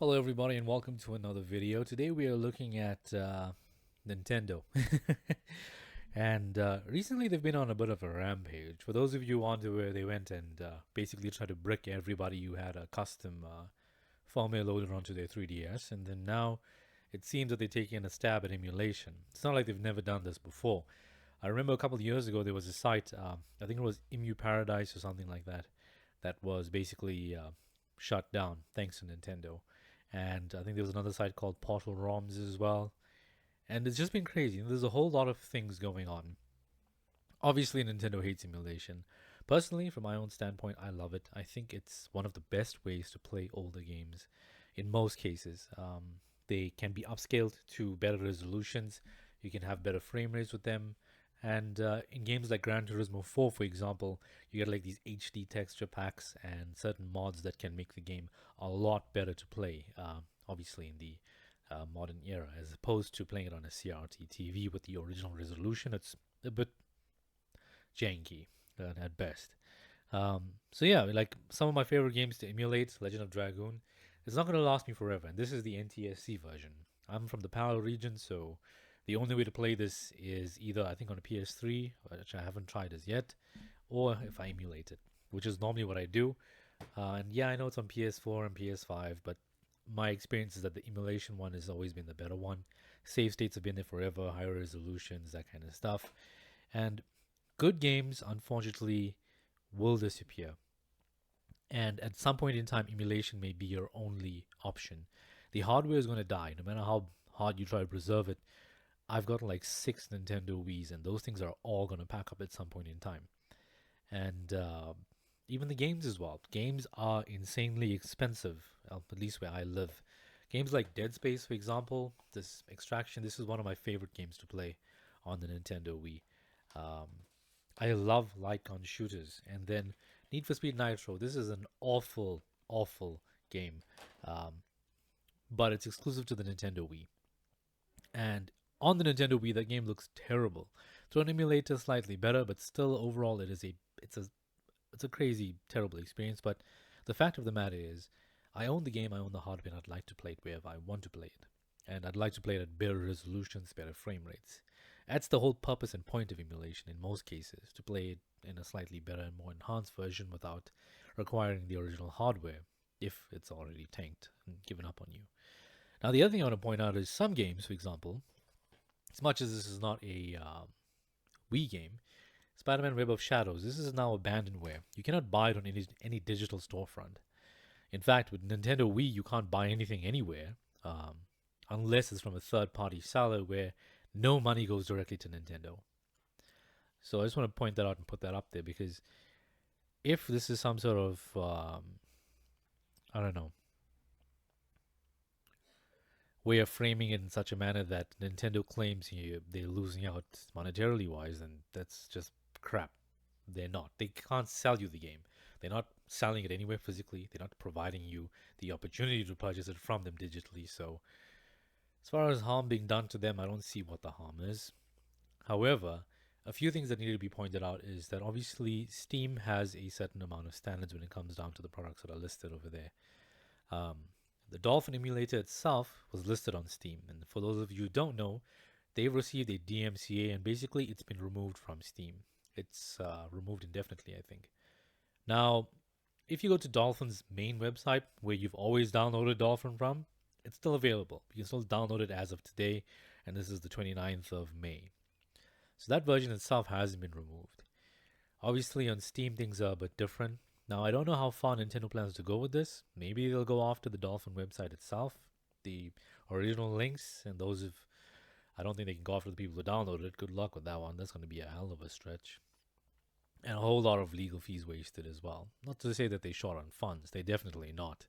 Hello, everybody, and welcome to another video. Today we are looking at Nintendo. And recently they've been on a bit of a rampage. For those of you who aren't aware, they went and basically tried to brick everybody who had a custom firmware loaded onto their 3DS. And then now it seems that they're taking a stab at emulation. It's not like they've never done this before. I remember a couple of years ago there was a site, I think it was Emu Paradise or something like that, that was basically shut down thanks to Nintendo. And I think there was another site called Portal ROMs as well. And it's just been crazy. There's a whole lot of things going on. Obviously, Nintendo hates emulation. Personally, from my own standpoint, I love it. I think it's one of the best ways to play older games in most cases. They can be upscaled to better resolutions. You can have better frame rates with them. And in games like Gran Turismo 4, for example, you get like these HD texture packs and certain mods that can make the game a lot better to play, obviously, in the modern era, as opposed to playing it on a CRT TV with the original resolution. It's a bit janky at best. So yeah, like some of my favorite games to emulate, Legend of Dragoon, it's not going to last me forever, and this is the NTSC version. I'm from the PAL region, so the only way to play this is either I think on a PS3, which I haven't tried as yet, or if I emulate it, which is normally what I do. And yeah, I know it's on PS4 and PS5, but my experience is that the emulation one has always been the better one. Save states have been there forever, higher resolutions, that kind of stuff. And good games, unfortunately, will disappear. And at some point in time, emulation may be your only option. The hardware is going to die, no matter how hard you try to preserve it. I've got like 6 Nintendo Wii's, and those things are all going to pack up at some point in time. And even the games as well. Games are insanely expensive, at least where I live. Games like Dead Space, for example, this Extraction, this is one of my favorite games to play on the Nintendo Wii. Um, I love light gun shooters. And then Need for Speed Nitro, this is an awful, awful game. Um, but it's exclusive to the Nintendo Wii. And on the Nintendo Wii, that game looks terrible. Through an emulator, slightly better, but still overall, it's a crazy, terrible experience. But the fact of the matter is, I own the game, I own the hardware, and I'd like to play it wherever I want to play it. And I'd like to play it at better resolutions, better frame rates. That's the whole purpose and point of emulation in most cases, to play it in a slightly better and more enhanced version without requiring the original hardware, if it's already tanked and given up on you. Now, the other thing I want to point out is some games, for example, as much as this is not a Wii game, Spider-Man Web of Shadows, this is now abandonware. You cannot buy it on any digital storefront. In fact, with Nintendo Wii, you can't buy anything anywhere unless it's from a third-party seller where no money goes directly to Nintendo. So I just want to point that out and put that up there because if this is some sort of, I don't know, way of framing it in such a manner that Nintendo claims they're losing out monetarily wise, then that's just crap. They're not. They can't sell you the game. They're not selling it anywhere physically. They're not providing you the opportunity to purchase it from them digitally. So, as far as harm being done to them, I don't see what the harm is. However, a few things that need to be pointed out is that obviously Steam has a certain amount of standards when it comes down to the products that are listed over there. Um, the Dolphin emulator itself was listed on Steam, and for those of you who don't know, they've received a DMCA and basically it's been removed from Steam. It's removed indefinitely, I think. Now, if you go to Dolphin's main website, where you've always downloaded Dolphin from, it's still available. You can still download it as of today, and this is the 29th of May. So that version itself hasn't been removed. Obviously, on Steam, things are a bit different. Now, I don't know how far Nintendo plans to go with this. Maybe they'll go after the Dolphin website itself, the original links, and those of I don't think they can go after the people who downloaded it. Good luck with that one. That's going to be a hell of a stretch. And a whole lot of legal fees wasted as well. Not to say that they short on funds, they definitely not.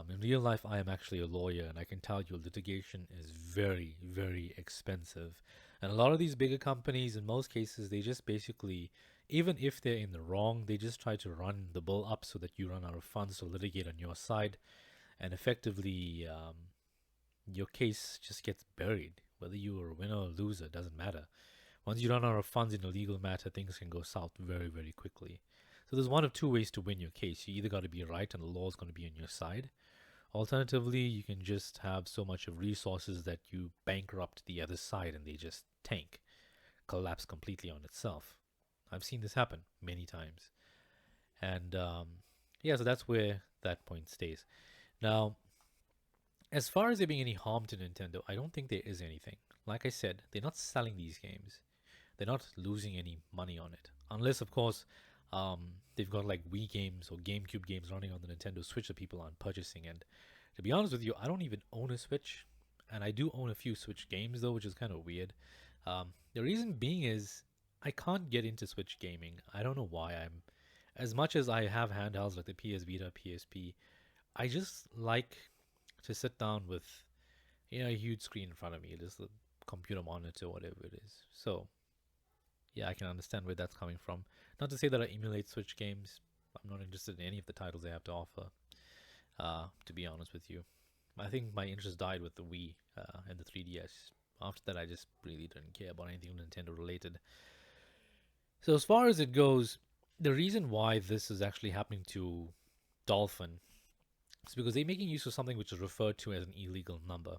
In real life, I am actually a lawyer, and I can tell you litigation is very, very expensive. And a lot of these bigger companies, in most cases, they just basically, even if they're in the wrong, they just try to run the bill up so that you run out of funds to litigate on your side. And effectively, your case just gets buried. Whether you are a winner or loser, doesn't matter. Once you run out of funds in a legal matter, things can go south very, very quickly. So there's one of two ways to win your case. You either got to be right and the law is going to be on your side, Alternatively, you can just have so much of resources that you bankrupt the other side and they just tank, collapse completely on itself. I've seen this happen many times. And yeah, so that's where that point stays. Now, as far as there being any harm to Nintendo, I don't think there is anything. Like I said, they're not selling these games. They're not losing any money on it. Unless, of course, they've got like Wii games or GameCube games running on the Nintendo Switch that people aren't purchasing. And to be honest with you, I don't even own a Switch. And I do own a few Switch games, though, which is kind of weird. The reason being is I can't get into Switch gaming. I don't know why. As much as I have handhelds like the PS Vita, PSP, I just like to sit down with a huge screen in front of me, just a computer monitor, whatever it is. So yeah, I can understand where that's coming from. Not to say that I emulate Switch games. I'm not interested in any of the titles they have to offer. To be honest with you, I think my interest died with the Wii and the 3DS. After that, I just really didn't care about anything Nintendo related. So as far as it goes, the reason why this is actually happening to Dolphin is because they're making use of something which is referred to as an illegal number.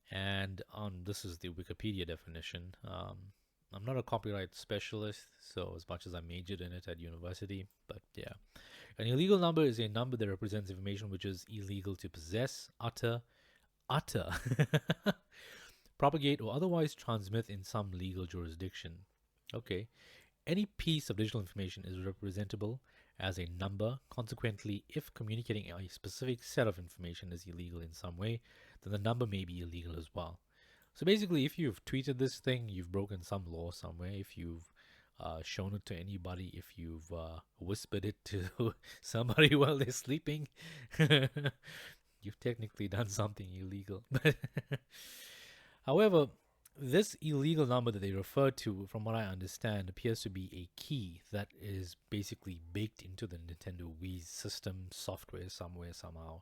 And this is the Wikipedia definition. I'm not a copyright specialist, so as much as I majored in it at university, but yeah. An illegal number is a number that represents information which is illegal to possess, utter, propagate, or otherwise transmit in some legal jurisdiction. Okay. Any piece of digital information is representable as a number. Consequently, if communicating a specific set of information is illegal in some way, then the number may be illegal as well. So basically, if you've tweeted this thing, you've broken some law somewhere. If you've shown it to anybody, if you've whispered it to somebody while they're sleeping, you've technically done something illegal. But however, this illegal number that they refer to, from what I understand, appears to be a key that is basically baked into the Nintendo Wii system software somewhere, somehow.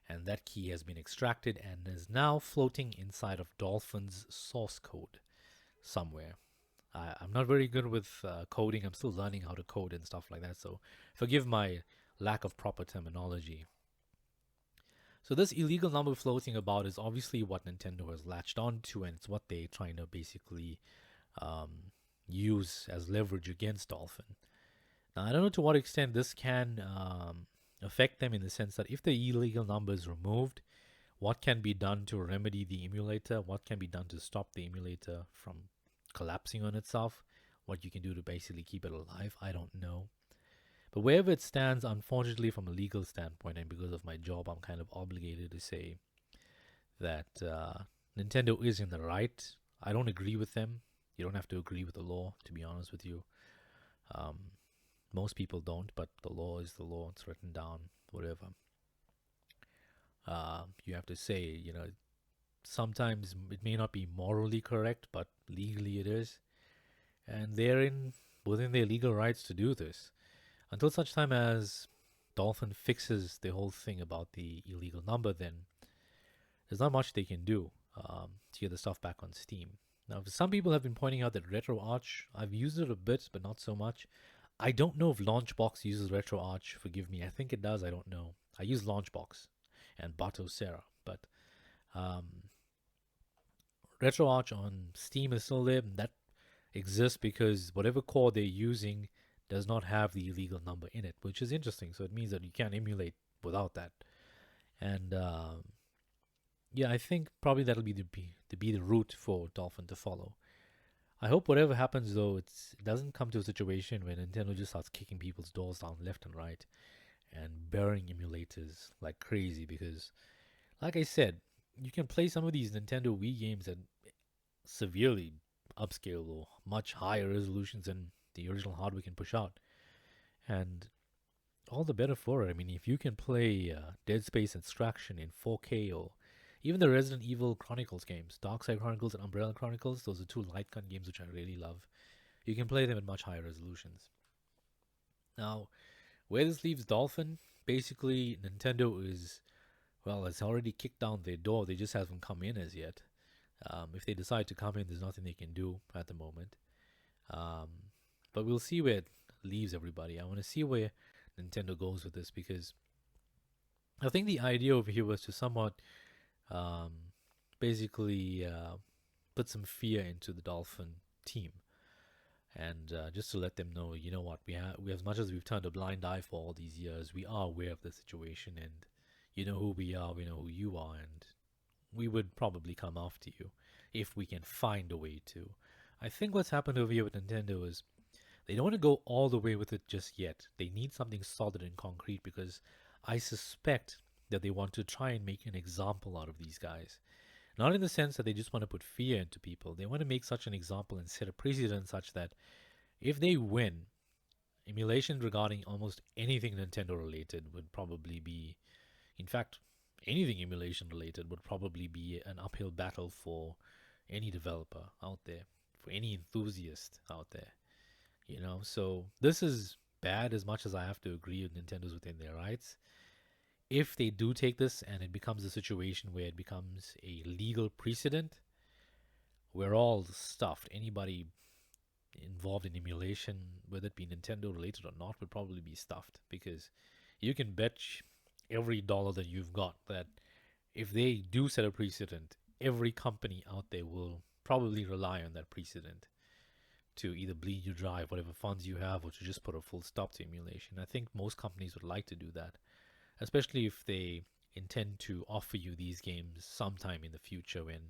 And that key has been extracted and is now floating inside of Dolphin's source code somewhere. I'm not very good with coding. I'm still learning how to code and stuff like that, so forgive my lack of proper terminology. So this illegal number floating about is obviously what Nintendo has latched onto, and it's what they're trying to basically use as leverage against Dolphin. Now, I don't know to what extent this can affect them in the sense that if the illegal number is removed, what can be done to remedy the emulator? What can be done to stop the emulator from collapsing on itself? What you can do to basically keep it alive? I don't know. But wherever it stands, unfortunately, from a legal standpoint, and because of my job, I'm kind of obligated to say that Nintendo is in the right. I don't agree with them. You don't have to agree with the law, to be honest with you. Um, most people don't, but the law is the law. It's written down, whatever. You have to say, sometimes it may not be morally correct, but legally it is. And they're within their legal rights to do this. Until such time as Dolphin fixes the whole thing about the illegal number, then there's not much they can do to get the stuff back on Steam. Now, some people have been pointing out that RetroArch, I've used it a bit, but not so much. I don't know if Launchbox uses RetroArch. Forgive me. I think it does. I don't know. I use Launchbox and Batocera, but um, RetroArch on Steam is still there. And that exists because whatever core they're using does not have the illegal number in it, which is interesting. So it means that you can't emulate without that. And yeah, I think probably that'll be the route for Dolphin to follow. I hope whatever happens though, it doesn't come to a situation where Nintendo just starts kicking people's doors down left and right and burying emulators like crazy. Because, like I said, you can play some of these Nintendo Wii games at severely upscale or much higher resolutions than the original hardware can push out, and all the better for it. I mean, if you can play Dead Space Extraction in 4K, or even the Resident Evil Chronicles games, Darkside Chronicles and Umbrella Chronicles, those are two light gun games which I really love. You can play them at much higher resolutions. Now, where this leaves Dolphin, basically Nintendo is, well, it's already kicked down their door. They just haven't come in as yet. If they decide to come in, there's nothing they can do at the moment. Um, but we'll see where it leaves everybody. I want to see where Nintendo goes with this, because I think the idea over here was to somewhat um, basically put some fear into the Dolphin team, and just to let them know, you know what, we as much as we've turned a blind eye for all these years, we are aware of the situation, and you know who we are, we know who you are, and we would probably come after you if we can find a way to. I think what's happened over here with Nintendo is they don't want to go all the way with it just yet. They need something solid and concrete because I suspect that they want to try and make an example out of these guys. Not in the sense that they just want to put fear into people. They want to make such an example and set a precedent such that if they win, emulation regarding almost anything Nintendo related would probably be, in fact, anything emulation related would probably be an uphill battle for any developer out there, for any enthusiast out there. So this is bad as much as I have to agree with Nintendo's within their rights. If they do take this and it becomes a situation where it becomes a legal precedent, we're all stuffed. Anybody involved in emulation, whether it be Nintendo related or not, would probably be stuffed because you can bet every dollar that you've got that if they do set a precedent, every company out there will probably rely on that precedent to either bleed you dry of whatever funds you have or to just put a full stop to emulation. I think most companies would like to do that, especially if they intend to offer you these games sometime in the future when,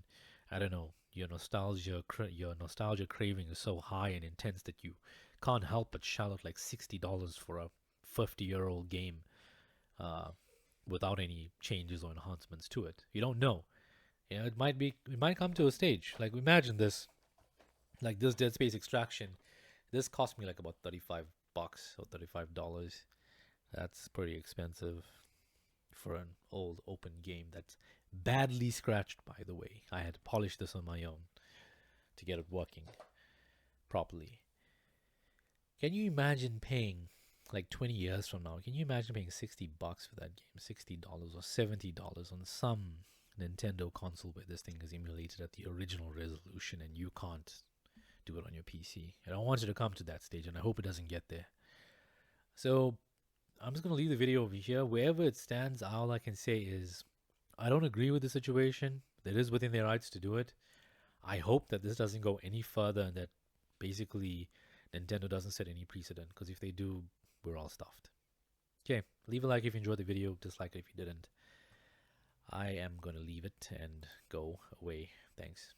I don't know, your nostalgia craving is so high and intense that you can't help but shell out like $60 for a 50-year-old game uh, without any changes or enhancements to it. You don't know. It might come to a stage. Like imagine this, like this Dead Space Extraction. This cost me like about $35 or $35. That's pretty expensive for an old open game that's badly scratched, by the way. I had to polish this on my own to get it working properly. Can you imagine paying like 20 years from now? Can you imagine paying $60 for that game? $60 or $70 on some Nintendo console where this thing is emulated at the original resolution and you can't do it on your PC. I don't want it to come to that stage, and I hope it doesn't get there. So I'm just gonna leave the video over here. Wherever it stands, all I can say is I don't agree with the situation. It is within their rights to do it. I hope that this doesn't go any further and that basically Nintendo doesn't set any precedent. Because if they do, we're all stuffed. Okay, leave a like if you enjoyed the video. Dislike it if you didn't. I am gonna leave it and go away. Thanks.